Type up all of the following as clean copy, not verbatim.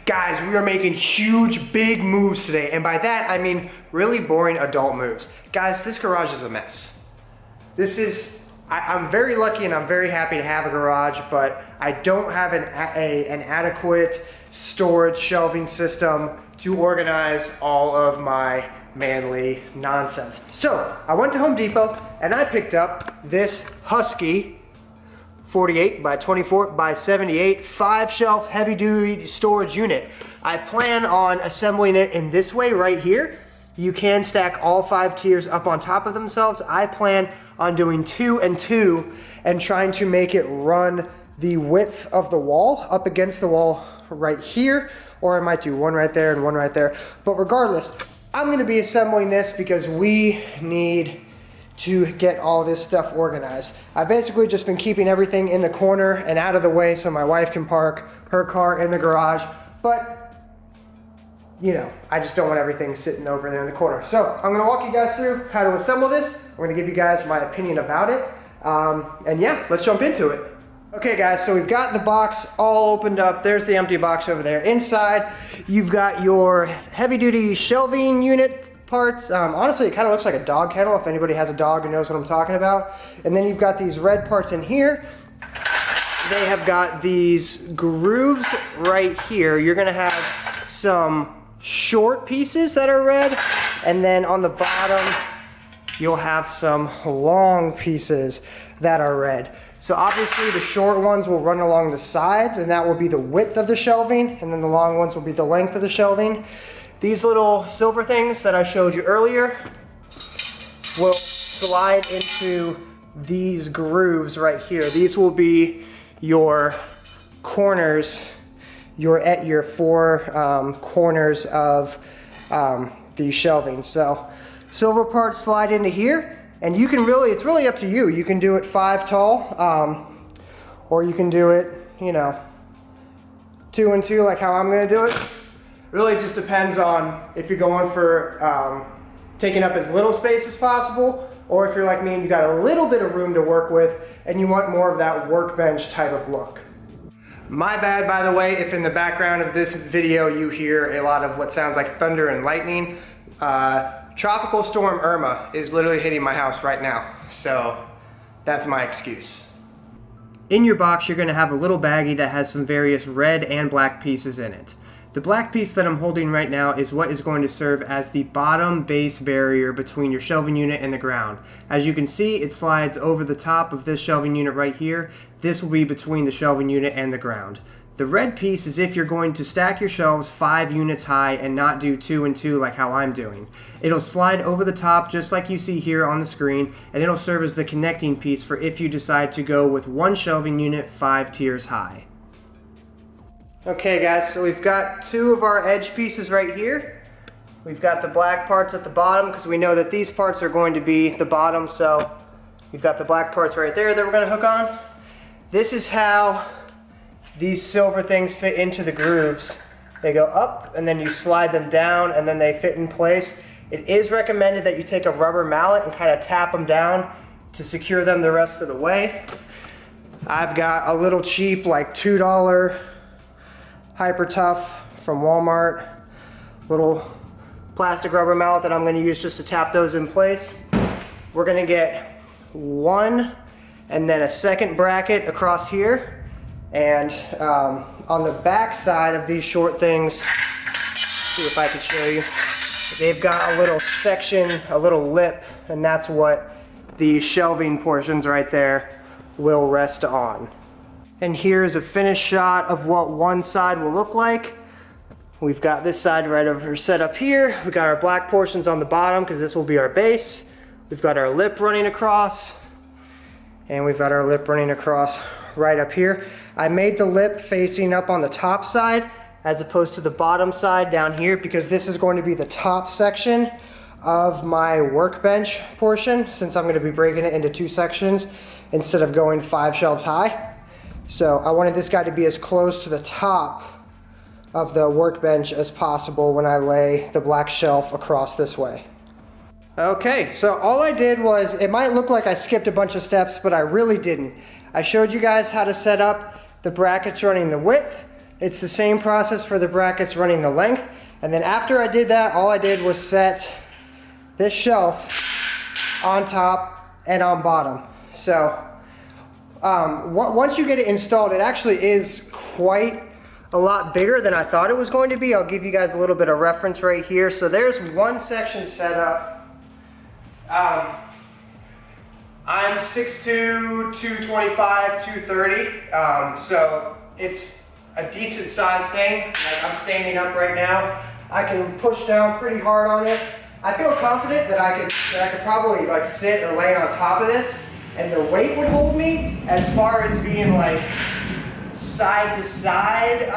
Guys, we are making huge, big moves today, and by that I mean really boring adult moves. Guys, this garage is a mess. I'm very lucky and I'm very happy to have a garage, but I don't have an adequate storage shelving system to organize all of my manly nonsense. So I went to Home Depot and I picked up this Husky 48 by 24 by 78 5-shelf heavy duty storage unit. I plan on assembling it in this way right here. You can stack all 5 tiers up on top of themselves. I plan on doing 2 and 2 and trying to make it run the width of the wall up against the wall right here, or I might do one right there and one right there. But regardless, I'm gonna be assembling this because we need to get all this stuff organized. I've basically just been keeping everything in the corner and out of the way so my wife can park her car in the garage, but you know, I just don't want everything sitting over there in the corner. So I'm gonna walk you guys through how to assemble this. I'm gonna give you guys my opinion about it. And yeah, let's jump into it. Okay guys, so we've got the box all opened up. There's the empty box over there. Inside, you've got your heavy duty shelving unit parts. Honestly, it kind of looks like a dog kennel if anybody has a dog and knows what I'm talking about. And then you've got these red parts in here. They have got these grooves right here. You're gonna have some short pieces that are red, and then on the bottom, you'll have some long pieces that are red. So obviously the short ones will run along the sides and that will be the width of the shelving, and then the long ones will be the length of the shelving. These little silver things that I showed you earlier will slide into these grooves right here. These will be your corners, your 4 corners of the shelving. So silver parts slide into here, and you can really, it's really up to you. You can do it 5 tall, or you can do it, you know, 2 and 2 like how I'm gonna do it. Really just depends on if you're going for taking up as little space as possible, or if you're like me and you got a little bit of room to work with and you want more of that workbench type of look. My bad, by the way, if in the background of this video you hear a lot of what sounds like thunder and lightning. Tropical Storm Irma is literally hitting my house right now, so that's my excuse. In your box, you're gonna have a little baggie that has some various red and black pieces in it. The black piece that I'm holding right now is what is going to serve as the bottom base barrier between your shelving unit and the ground. As you can see, it slides over the top of this shelving unit right here. This will be between the shelving unit and the ground. The red piece is if you're going to stack your shelves 5 units high and not do 2 and 2 like how I'm doing. It'll slide over the top just like you see here on the screen, and it'll serve as the connecting piece for if you decide to go with 1 shelving unit 5 tiers high. Okay guys, so we've got 2 of our edge pieces right here. We've got the black parts at the bottom because we know that these parts are going to be the bottom, so we've got the black parts right there that we're going to hook on. This is how these silver things fit into the grooves. They go up and then you slide them down and then they fit in place. It is recommended that you take a rubber mallet and kind of tap them down to secure them the rest of the way. I've got a little cheap like $2 Hyper Tough from Walmart, little plastic rubber mallet that I'm going to use just to tap those in place. We're going to get 1 and then a second bracket across here, and on the back side of these short things, see if I can show you, they've got a little section, a little lip, and that's what the shelving portions right there will rest on. And here's a finished shot of what one side will look like. We've got this side right over set up here. We've got our black portions on the bottom because this will be our base. We've got our lip running across, and we've got our lip running across right up here. I made the lip facing up on the top side as opposed to the bottom side down here because this is going to be the top section of my workbench portion, since I'm going to be breaking it into 2 sections instead of going 5 shelves high. So I wanted this guy to be as close to the top of the workbench as possible when I lay the black shelf across this way. Okay, so all I did was, it might look like I skipped a bunch of steps, but I really didn't. I showed you guys how to set up the brackets running the width, It's the same process for the brackets running the length. And then after I did that, all I did was set this shelf on top and on bottom. So once you get it installed, it actually is quite a lot bigger than I thought it was going to be. I'll give you guys a little bit of reference right here. So there's one section set up. I'm 6'2", 225, 230. So it's a decent size thing. Like, I'm standing up right now. I can push down pretty hard on it. I feel confident that I could probably like sit or lay on top of this and the weight would hold me. As far as being like side to side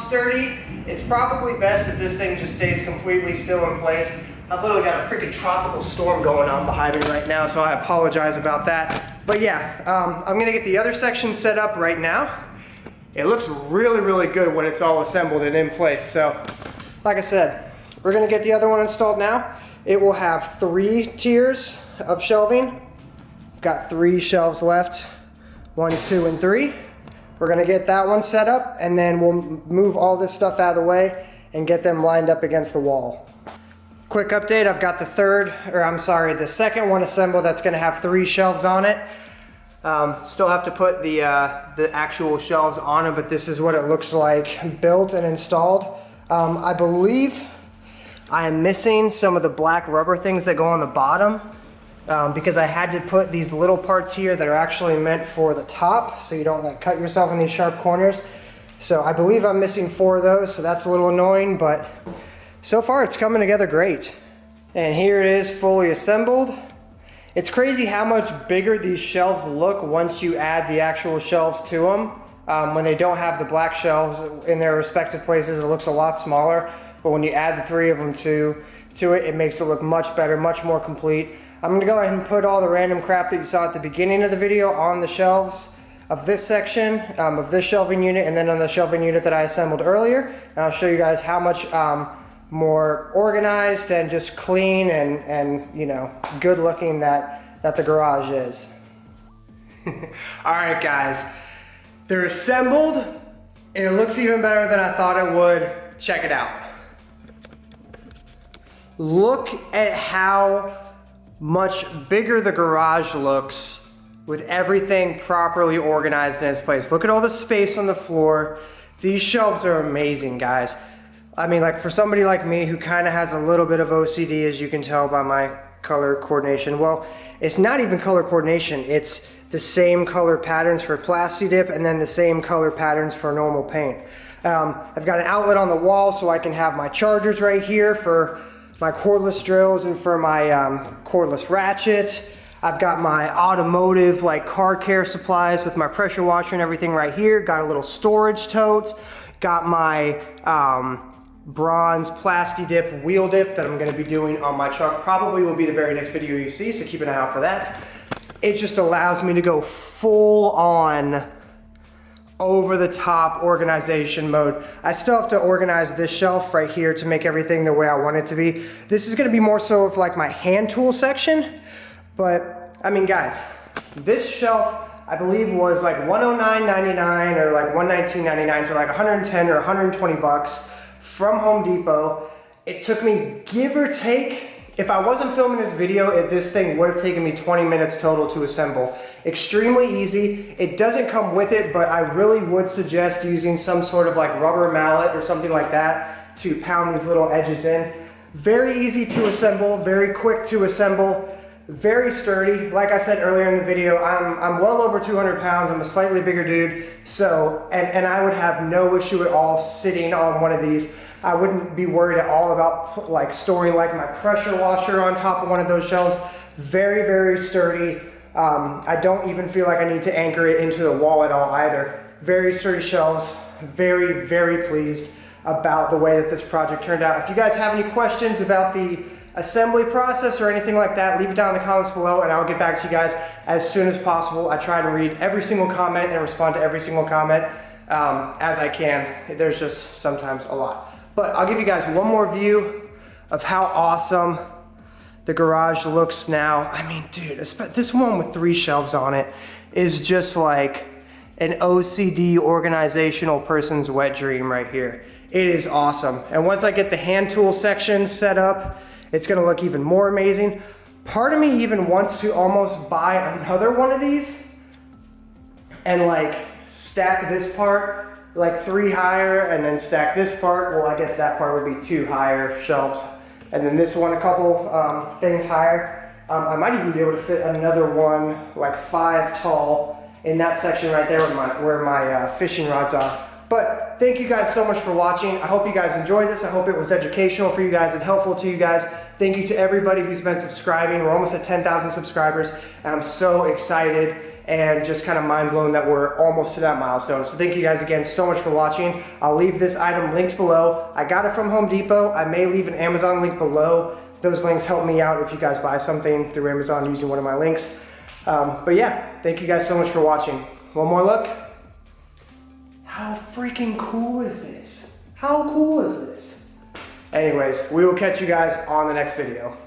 sturdy, it's probably best if this thing just stays completely still in place. I've literally got a freaking tropical storm going on behind me right now, so I apologize about that. But yeah, I'm gonna get the other section set up right now. It looks really, really good when it's all assembled and in place. So, like I said, we're gonna get the other one installed now. It will have 3 tiers of shelving. I've got 3 shelves left, 1, 2, and 3. We're gonna get that one set up, and then we'll move all this stuff out of the way and get them lined up against the wall. Quick update, I've got the second one assembled that's gonna have 3 shelves on it. Still have to put the actual shelves on it, but this is what it looks like built and installed. I believe I am missing some of the black rubber things that go on the bottom because I had to put these little parts here that are actually meant for the top so you don't like cut yourself in these sharp corners. So I believe I'm missing 4 of those, so that's a little annoying, but so far it's coming together great. And here it is fully assembled. It's crazy how much bigger these shelves look once you add the actual shelves to them. When they don't have the black shelves in their respective places, it looks a lot smaller. But when you add the 3 of them to it, it makes it look much better, much more complete. I'm gonna go ahead and put all the random crap that you saw at the beginning of the video on the shelves of this section, of this shelving unit, and then on the shelving unit that I assembled earlier. And I'll show you guys how much more organized and just clean and you know, good looking that the garage is. All right guys, they're assembled and it looks even better than I thought it would. Check it out. Look at how much bigger the garage looks with everything properly organized in its place. Look at all the space on the floor. These shelves are amazing, guys. I mean, like for somebody like me who kind of has a little bit of OCD, as you can tell by my color coordination. Well, it's not even color coordination. It's the same color patterns for Plasti Dip and then the same color patterns for normal paint. I've got an outlet on the wall so I can have my chargers right here for my cordless drills and for my cordless ratchet. I've got my automotive like car care supplies with my pressure washer and everything right here. Got a little storage tote. Got my bronze Plasti Dip wheel dip that I'm going to be doing on my truck. Probably will be the very next video you see, so keep an eye out for that. It just allows me to go full on over the top organization mode. I still have to organize this shelf right here to make everything the way I want it to be. This is going to be more so of like my hand tool section, but I mean guys, this shelf I believe was like $109.99 or like $119.99, so like 110 or 120 bucks from Home Depot. It took me, give or take, if I wasn't filming this video, this thing would have taken me 20 minutes total to assemble. Extremely easy. It doesn't come with it, but I really would suggest using some sort of like rubber mallet or something like that to pound these little edges in. Very easy to assemble, very quick to assemble, very sturdy. Like I said earlier in the video, I'm well over 200 pounds. I'm a slightly bigger dude. So, and I would have no issue at all sitting on one of these. I wouldn't be worried at all about like storing like my pressure washer on top of one of those shelves. Very, very sturdy. I don't even feel like I need to anchor it into the wall at all either. Very sturdy shelves. Very, very pleased about the way that this project turned out. If you guys have any questions about the assembly process or anything like that, leave it down in the comments below and I'll get back to you guys as soon as possible. I try to read every single comment and respond to every single comment as I can. There's just sometimes a lot. But I'll give you guys one more view of how awesome the garage looks now. I mean, dude, this one with 3 shelves on it is just like, an OCD organizational person's wet dream right here. It is awesome. And once I get the hand tool section set up, it's gonna look even more amazing. Part of me even wants to almost buy another one of these and like stack this part like 3 higher and then stack this part. Well, I guess that part would be 2 higher shelves. And then this one a couple things higher. I might even be able to fit another one like 5 tall in that section right there where my fishing rods are. But thank you guys so much for watching. I hope you guys enjoyed this. I hope it was educational for you guys and helpful to you guys. Thank you to everybody who's been subscribing. We're almost at 10,000 subscribers. And I'm so excited and just kind of mind blown that we're almost to that milestone. So thank you guys again so much for watching. I'll leave this item linked below. I got it from Home Depot. I may leave an Amazon link below. Those links help me out if you guys buy something through Amazon using one of my links. But yeah, thank you guys so much for watching. One more look. How freaking cool is this? How cool is this? Anyways, we will catch you guys on the next video.